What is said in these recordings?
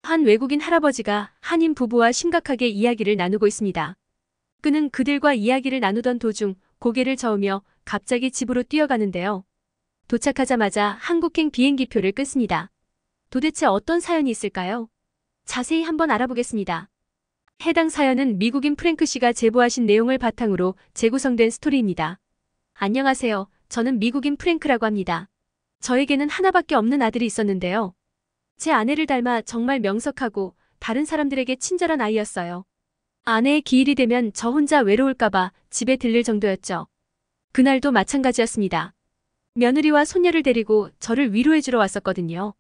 한 외국인 할아버지가 한인 부부와 심각하게 이야기를 나누고 있습니다. 그는 그들과 이야기를 나누던 도중 고개를 저으며 갑자기 집으로 뛰어가는데요. 도착하자마자 한국행 비행기표를 끊습니다. 도대체 어떤 사연이 있을까요? 자세히 한번 알아보겠습니다. 해당 사연은 미국인 프랭크 씨가 제보하신 내용을 바탕으로 재구성된 스토리입니다. 안녕하세요. 저는 미국인 프랭크라고 합니다. 저에게는 하나밖에 없는 아들이 있었는데요. 제 아내를 닮아 정말 명석하고 다른 사람들에게 친절한 아이였어요. 아내의 기일이 되면 저 혼자 외로울까봐 집에 들릴 정도였죠. 그날도 마찬가지였습니다. 며느리와 손녀를 데리고 저를 위로해주러 왔었거든요.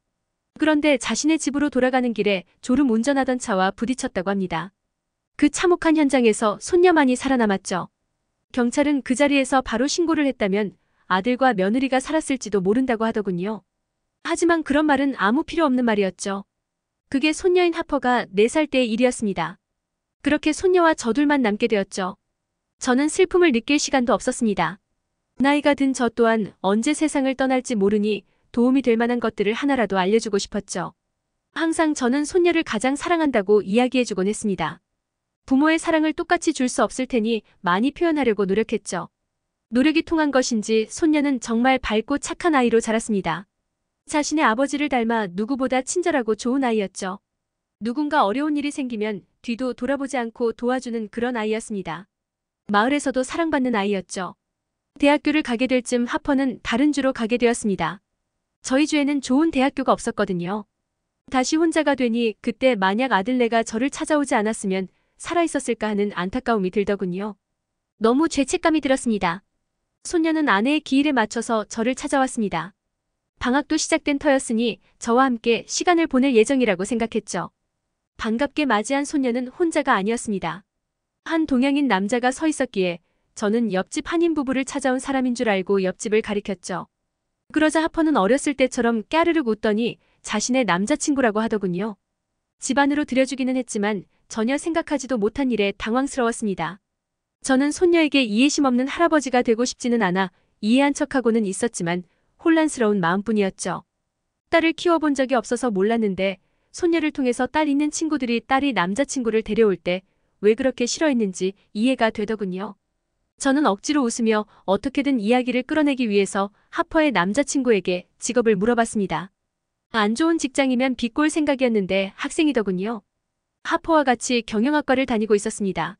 그런데 자신의 집으로 돌아가는 길에 졸음 운전하던 차와 부딪혔다고 합니다. 그 참혹한 현장에서 손녀만이 살아남았죠. 경찰은 그 자리에서 바로 신고를 했다면 아들과 며느리가 살았을지도 모른다고 하더군요. 하지만 그런 말은 아무 필요 없는 말이었죠. 그게 손녀인 하퍼가 4살 때의 일이었습니다. 그렇게 손녀와 저 둘만 남게 되었죠. 저는 슬픔을 느낄 시간도 없었습니다. 나이가 든 저 또한 언제 세상을 떠날지 모르니 도움이 될 만한 것들을 하나라도 알려주고 싶었죠. 항상 저는 손녀를 가장 사랑한다고 이야기해주곤 했습니다. 부모의 사랑을 똑같이 줄 수 없을 테니 많이 표현하려고 노력했죠. 노력이 통한 것인지 손녀는 정말 밝고 착한 아이로 자랐습니다. 자신의 아버지를 닮아 누구보다 친절하고 좋은 아이였죠. 누군가 어려운 일이 생기면 뒤도 돌아보지 않고 도와주는 그런 아이였습니다. 마을에서도 사랑받는 아이였죠. 대학교를 가게 될 쯤 하퍼는 다른 주로 가게 되었습니다. 저희 주에는 좋은 대학교가 없었거든요. 다시 혼자가 되니 그때 만약 아들네가 저를 찾아오지 않았으면 살아있었을까 하는 안타까움이 들더군요. 너무 죄책감이 들었습니다. 손녀는 아내의 기일에 맞춰서 저를 찾아왔습니다. 방학도 시작된 터였으니 저와 함께 시간을 보낼 예정이라고 생각했죠. 반갑게 맞이한 손녀는 혼자가 아니었습니다. 한 동양인 남자가 서 있었기에 저는 옆집 한인 부부를 찾아온 사람인 줄 알고 옆집을 가리켰죠. 그러자 하퍼는 어렸을 때처럼 까르륵 웃더니 자신의 남자친구라고 하더군요. 집 안으로 들여주기는 했지만 전혀 생각하지도 못한 일에 당황스러웠습니다. 저는 손녀에게 이해심 없는 할아버지가 되고 싶지는 않아 이해한 척하고는 있었지만 혼란스러운 마음뿐이었죠. 딸을 키워본 적이 없어서 몰랐는데 손녀를 통해서 딸 있는 친구들이 딸이 남자친구를 데려올 때 왜 그렇게 싫어했는지 이해가 되더군요. 저는 억지로 웃으며 어떻게든 이야기를 끌어내기 위해서 하퍼의 남자친구에게 직업을 물어봤습니다. 안 좋은 직장이면 비꼴 생각이었는데 학생이더군요. 하퍼와 같이 경영학과를 다니고 있었습니다.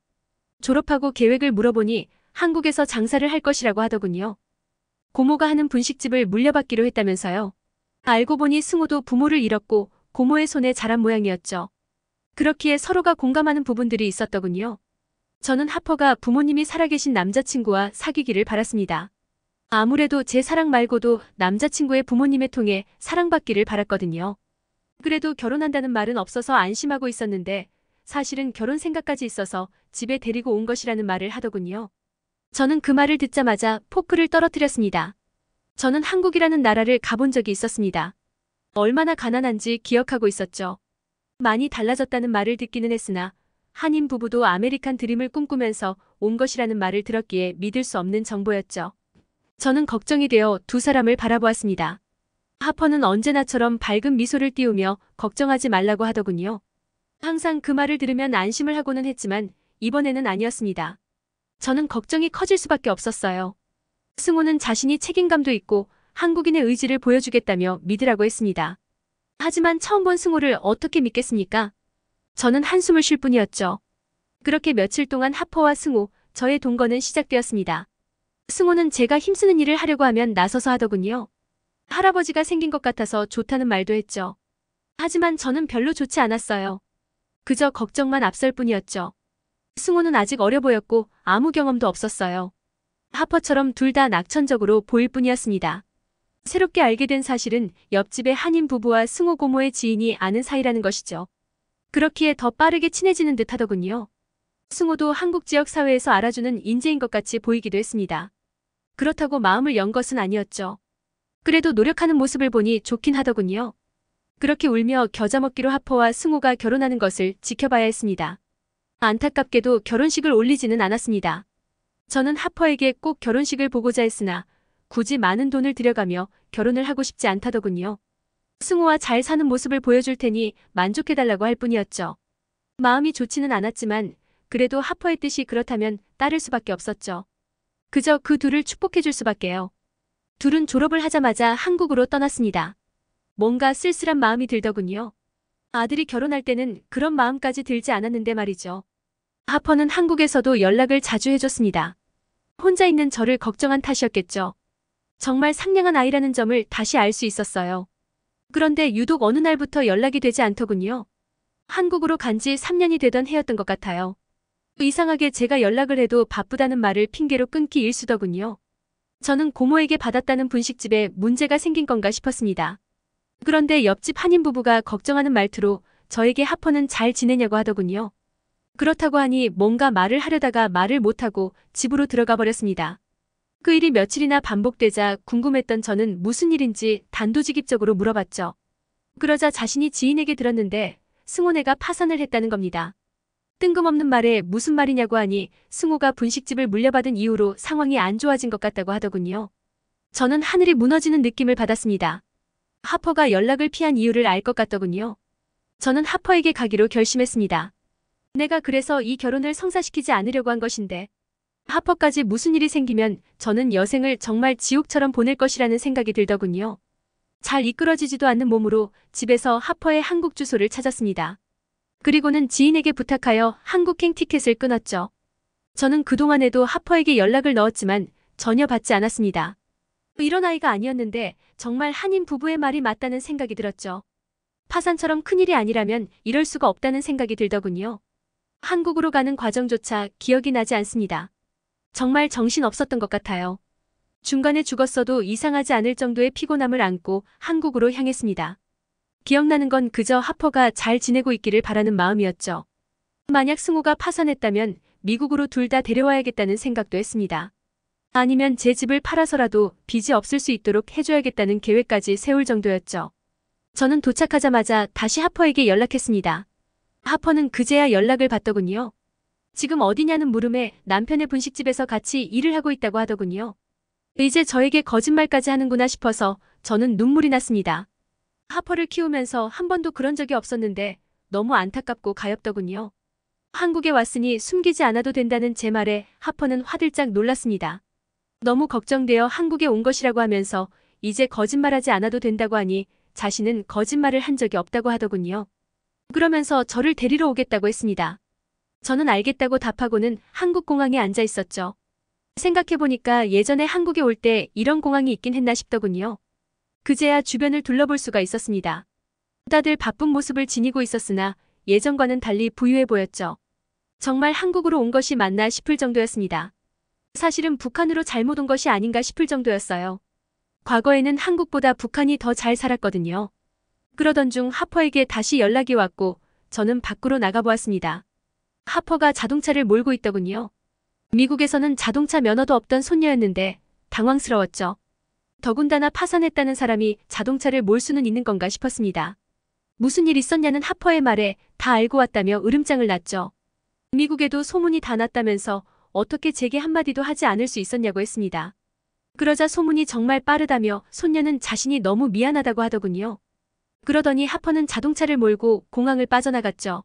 졸업하고 계획을 물어보니 한국에서 장사를 할 것이라고 하더군요. 고모가 하는 분식집을 물려받기로 했다면서요. 알고 보니 승우도 부모를 잃었고 고모의 손에 자란 모양이었죠. 그렇기에 서로가 공감하는 부분들이 있었더군요. 저는 하퍼가 부모님이 살아계신 남자친구와 사귀기를 바랐습니다. 아무래도 제 사랑 말고도 남자친구의 부모님을 통해 사랑받기를 바랐거든요. 그래도 결혼한다는 말은 없어서 안심하고 있었는데 사실은 결혼 생각까지 있어서 집에 데리고 온 것이라는 말을 하더군요. 저는 그 말을 듣자마자 포크를 떨어뜨렸습니다. 저는 한국이라는 나라를 가본 적이 있었습니다. 얼마나 가난한지 기억하고 있었죠. 많이 달라졌다는 말을 듣기는 했으나 한인 부부도 아메리칸 드림을 꿈꾸면서 온 것이라는 말을 들었기에 믿을 수 없는 정보였죠. 저는 걱정이 되어 두 사람을 바라보았습니다. 하퍼는 언제나처럼 밝은 미소를 띄우며 걱정하지 말라고 하더군요. 항상 그 말을 들으면 안심을 하고는 했지만 이번에는 아니었습니다. 저는 걱정이 커질 수밖에 없었어요. 승우는 자신이 책임감도 있고 한국인의 의지를 보여주겠다며 믿으라고 했습니다. 하지만 처음 본 승우를 어떻게 믿겠습니까? 저는 한숨을 쉴 뿐이었죠. 그렇게 며칠 동안 하퍼와 승우, 저의 동거는 시작되었습니다. 승우는 제가 힘쓰는 일을 하려고 하면 나서서 하더군요. 할아버지가 생긴 것 같아서 좋다는 말도 했죠. 하지만 저는 별로 좋지 않았어요. 그저 걱정만 앞설 뿐이었죠. 승우는 아직 어려 보였고 아무 경험도 없었어요. 하퍼처럼 둘 다 낙천적으로 보일 뿐이었습니다. 새롭게 알게 된 사실은 옆집의 한인 부부와 승우 고모의 지인이 아는 사이라는 것이죠. 그렇기에 더 빠르게 친해지는 듯 하더군요. 승우도 한국 지역 사회에서 알아주는 인재인 것 같이 보이기도 했습니다. 그렇다고 마음을 연 것은 아니었죠. 그래도 노력하는 모습을 보니 좋긴 하더군요. 그렇게 울며 겨자 먹기로 하퍼와 승우가 결혼하는 것을 지켜봐야 했습니다. 안타깝게도 결혼식을 올리지는 않았습니다. 저는 하퍼에게 꼭 결혼식을 보고자 했으나 굳이 많은 돈을 들여가며 결혼을 하고 싶지 않다더군요. 승호와 잘 사는 모습을 보여줄 테니 만족해달라고 할 뿐이었죠. 마음이 좋지는 않았지만 그래도 하퍼의 뜻이 그렇다면 따를 수밖에 없었죠. 그저 그 둘을 축복해줄 수밖에요. 둘은 졸업을 하자마자 한국으로 떠났습니다. 뭔가 쓸쓸한 마음이 들더군요. 아들이 결혼할 때는 그런 마음까지 들지 않았는데 말이죠. 하퍼는 한국에서도 연락을 자주 해줬습니다. 혼자 있는 저를 걱정한 탓이었겠죠. 정말 상냥한 아이라는 점을 다시 알 수 있었어요. 그런데 유독 어느 날부터 연락이 되지 않더군요. 한국으로 간 지 3년이 되던 해였던 것 같아요. 이상하게 제가 연락을 해도 바쁘다는 말을 핑계로 끊기 일쑤더군요. 저는 고모에게 받았다는 분식집에 문제가 생긴 건가 싶었습니다. 그런데 옆집 한인 부부가 걱정하는 말투로 저에게 하퍼는 잘 지내냐고 하더군요. 그렇다고 하니 뭔가 말을 하려다가 말을 못하고 집으로 들어가 버렸습니다. 그 일이 며칠이나 반복되자 궁금했던 저는 무슨 일인지 단도직입적으로 물어봤죠. 그러자 자신이 지인에게 들었는데 승호네가 파산을 했다는 겁니다. 뜬금없는 말에 무슨 말이냐고 하니 승호가 분식집을 물려받은 이후로 상황이 안 좋아진 것 같다고 하더군요. 저는 하늘이 무너지는 느낌을 받았습니다. 하퍼가 연락을 피한 이유를 알 것 같더군요. 저는 하퍼에게 가기로 결심했습니다. 내가 그래서 이 결혼을 성사시키지 않으려고 한 것인데 하퍼까지 무슨 일이 생기면 저는 여생을 정말 지옥처럼 보낼 것이라는 생각이 들더군요. 잘 이끌어지지도 않는 몸으로 집에서 하퍼의 한국 주소를 찾았습니다. 그리고는 지인에게 부탁하여 한국행 티켓을 끊었죠. 저는 그동안에도 하퍼에게 연락을 넣었지만 전혀 받지 않았습니다. 이런 아이가 아니었는데 정말 한인 부부의 말이 맞다는 생각이 들었죠. 파산처럼 큰일이 아니라면 이럴 수가 없다는 생각이 들더군요. 한국으로 가는 과정조차 기억이 나지 않습니다. 정말 정신 없었던 것 같아요. 중간에 죽었어도 이상하지 않을 정도의 피곤함을 안고 한국으로 향했습니다. 기억나는 건 그저 하퍼가 잘 지내고 있기를 바라는 마음이었죠. 만약 승호가 파산했다면 미국으로 둘 다 데려와야겠다는 생각도 했습니다. 아니면 제 집을 팔아서라도 빚이 없을 수 있도록 해줘야겠다는 계획까지 세울 정도였죠. 저는 도착하자마자 다시 하퍼에게 연락했습니다. 하퍼는 그제야 연락을 받더군요. 지금 어디냐는 물음에 남편의 분식집에서 같이 일을 하고 있다고 하더군요. 이제 저에게 거짓말까지 하는구나 싶어서 저는 눈물이 났습니다. 하퍼를 키우면서 한 번도 그런 적이 없었는데 너무 안타깝고 가엾더군요. 한국에 왔으니 숨기지 않아도 된다는 제 말에 하퍼는 화들짝 놀랐습니다. 너무 걱정되어 한국에 온 것이라고 하면서 이제 거짓말하지 않아도 된다고 하니 자신은 거짓말을 한 적이 없다고 하더군요. 그러면서 저를 데리러 오겠다고 했습니다. 저는 알겠다고 답하고는 한국 공항에 앉아 있었죠. 생각해보니까 예전에 한국에 올 때 이런 공항이 있긴 했나 싶더군요. 그제야 주변을 둘러볼 수가 있었습니다. 다들 바쁜 모습을 지니고 있었으나 예전과는 달리 부유해 보였죠. 정말 한국으로 온 것이 맞나 싶을 정도였습니다. 사실은 북한으로 잘못 온 것이 아닌가 싶을 정도였어요. 과거에는 한국보다 북한이 더 잘 살았거든요. 그러던 중 하퍼에게 다시 연락이 왔고 저는 밖으로 나가보았습니다. 하퍼가 자동차를 몰고 있더군요. 미국에서는 자동차 면허도 없던 손녀였는데 당황스러웠죠. 더군다나 파산했다는 사람이 자동차를 몰 수는 있는 건가 싶었습니다. 무슨 일 있었냐는 하퍼의 말에 다 알고 왔다며 으름장을 놨죠. 미국에도 소문이 다 났다면서 어떻게 제게 한마디도 하지 않을 수 있었냐고 했습니다. 그러자 소문이 정말 빠르다며 손녀는 자신이 너무 미안하다고 하더군요. 그러더니 하퍼는 자동차를 몰고 공항을 빠져나갔죠.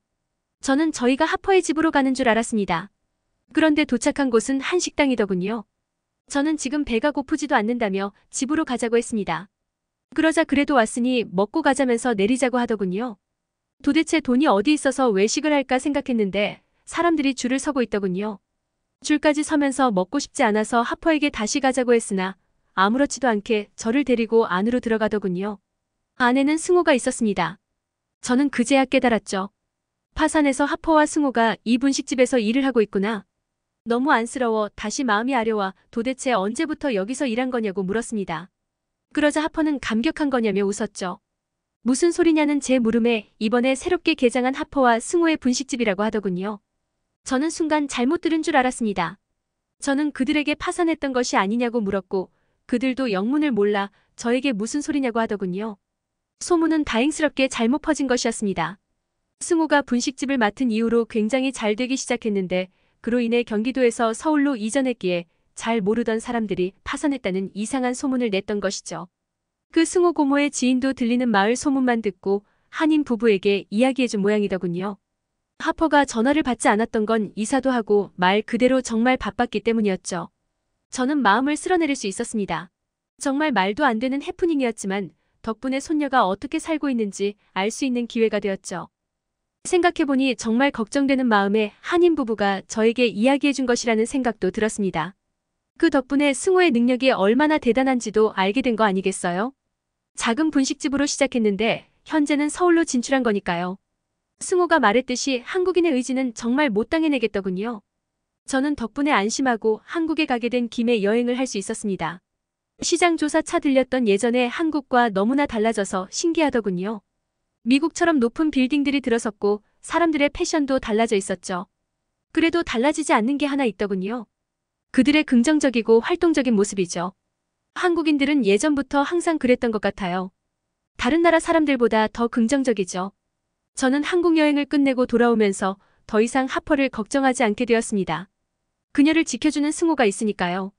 저는 저희가 하퍼의 집으로 가는 줄 알았습니다. 그런데 도착한 곳은 한식당이더군요. 저는 지금 배가 고프지도 않는다며 집으로 가자고 했습니다. 그러자 그래도 왔으니 먹고 가자면서 내리자고 하더군요. 도대체 돈이 어디 있어서 외식을 할까 생각했는데 사람들이 줄을 서고 있더군요. 줄까지 서면서 먹고 싶지 않아서 하퍼에게 다시 가자고 했으나 아무렇지도 않게 저를 데리고 안으로 들어가더군요. 안에는 승호가 있었습니다. 저는 그제야 깨달았죠. 파산해서 하퍼와 승호가 이 분식집에서 일을 하고 있구나. 너무 안쓰러워 다시 마음이 아려와 도대체 언제부터 여기서 일한 거냐고 물었습니다. 그러자 하퍼는 감격한 거냐며 웃었죠. 무슨 소리냐는 제 물음에 이번에 새롭게 개장한 하퍼와 승호의 분식집이라고 하더군요. 저는 순간 잘못 들은 줄 알았습니다. 저는 그들에게 파산했던 것이 아니냐고 물었고 그들도 영문을 몰라 저에게 무슨 소리냐고 하더군요. 소문은 다행스럽게 잘못 퍼진 것이었습니다. 승호가 분식집을 맡은 이후로 굉장히 잘 되기 시작했는데 그로 인해 경기도에서 서울로 이전했기에 잘 모르던 사람들이 파산했다는 이상한 소문을 냈던 것이죠. 그 승호 고모의 지인도 들리는 마을 소문만 듣고 한인 부부에게 이야기해준 모양이더군요. 하퍼가 전화를 받지 않았던 건 이사도 하고 말 그대로 정말 바빴기 때문이었죠. 저는 마음을 쓸어내릴 수 있었습니다. 정말 말도 안 되는 해프닝이었지만 덕분에 손녀가 어떻게 살고 있는지 알 수 있는 기회가 되었죠. 생각해보니 정말 걱정되는 마음에 한인 부부가 저에게 이야기해준 것이라는 생각도 들었습니다. 그 덕분에 승호의 능력이 얼마나 대단한지도 알게 된 거 아니겠어요? 작은 분식집으로 시작했는데 현재는 서울로 진출한 거니까요. 승호가 말했듯이 한국인의 의지는 정말 못 당해내겠더군요. 저는 덕분에 안심하고 한국에 가게 된 김에 여행을 할 수 있었습니다. 시장 조사 차 들렸던 예전의 한국과 너무나 달라져서 신기하더군요. 미국처럼 높은 빌딩들이 들어섰고 사람들의 패션도 달라져 있었죠. 그래도 달라지지 않는 게 하나 있더군요. 그들의 긍정적이고 활동적인 모습이죠. 한국인들은 예전부터 항상 그랬던 것 같아요. 다른 나라 사람들보다 더 긍정적이죠. 저는 한국 여행을 끝내고 돌아오면서 더 이상 하퍼를 걱정하지 않게 되었습니다. 그녀를 지켜주는 승호가 있으니까요.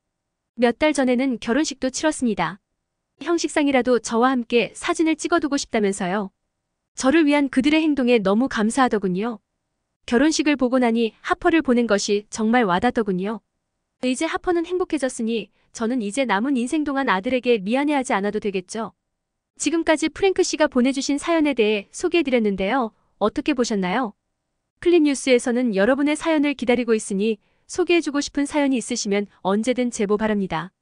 몇 달 전에는 결혼식도 치렀습니다. 형식상이라도 저와 함께 사진을 찍어두고 싶다면서요. 저를 위한 그들의 행동에 너무 감사하더군요. 결혼식을 보고 나니 하퍼를 보낸 것이 정말 와닿더군요. 이제 하퍼는 행복해졌으니 저는 이제 남은 인생 동안 아들에게 미안해하지 않아도 되겠죠. 지금까지 프랭크 씨가 보내주신 사연에 대해 소개해드렸는데요. 어떻게 보셨나요? 클립뉴스에서는 여러분의 사연을 기다리고 있으니 소개해주고 싶은 사연이 있으시면 언제든 제보 바랍니다.